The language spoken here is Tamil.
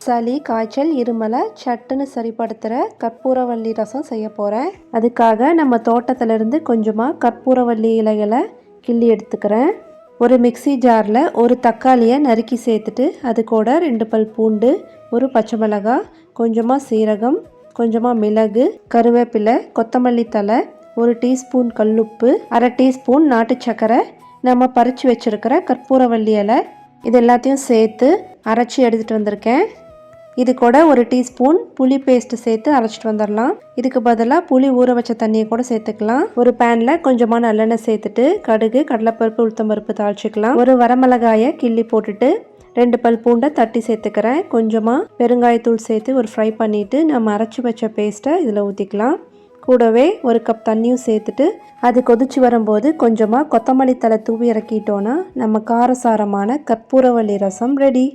சளி, காய்ச்சல், இருமலை சட்டுன்னு சரிப்படுத்துகிற கற்பூரவள்ளி ரசம் செய்ய போகிறேன். அதுக்காக நம்ம தோட்டத்திலேருந்து கொஞ்சமாக கற்பூரவள்ளி இலைகளை கிள்ளி எடுத்துக்கிறேன். ஒரு மிக்சி ஜாரில் ஒரு தக்காளியை நறுக்கி சேர்த்துட்டு அது கூட 2 பல் பூண்டு, ஒரு பச்சை மிளகாய், கொஞ்சமாக சீரகம், கொஞ்சமாக மிளகு, கருவேப்பிலை, கொத்தமல்லி தழை, 1 டீஸ்பூன் கல்லுப்பு, 1/2 டீஸ்பூன் நாட்டு சர்க்கரை, நம்ம பறித்து வச்சுருக்கிற கற்பூரவள்ளி இலை, இது எல்லாத்தையும் சேர்த்து அரைச்சி எடுத்துகிட்டு வந்திருக்கேன். இது கூட 1 டீஸ்பூன் புளி பேஸ்ட்டு சேர்த்து அரைச்சிட்டு வந்துடலாம். இதுக்கு பதிலாக புளி ஊற வச்ச தண்ணியை கூட சேர்த்துக்கலாம். ஒரு பேனில் கொஞ்சமாக நல்லெண்ணெய் சேர்த்துட்டு கடுகு, கடலைப்பருப்பு, உளுத்தம்பருப்பு தாளிச்சிக்கலாம். ஒரு வரமிளகாயை கிள்ளி போட்டுட்டு 2 பல் பூண்டை தட்டி சேர்த்துக்கிறேன். கொஞ்சமாக பெருங்காயத்தூள் சேர்த்து ஒரு ஃப்ரை பண்ணிவிட்டு நம்ம அரைச்சி வச்ச பேஸ்ட்டை இதில் ஊற்றிக்கலாம். கூடவே 1 கப் தண்ணியும் சேர்த்துட்டு அது கொதிச்சு வரும்போது கொஞ்சமாக கொத்தமல்லி தழை தூவி இறக்கிட்டோன்னா நம்ம காரசாரமான கற்பூரவள்ளி ரசம் ரெடி.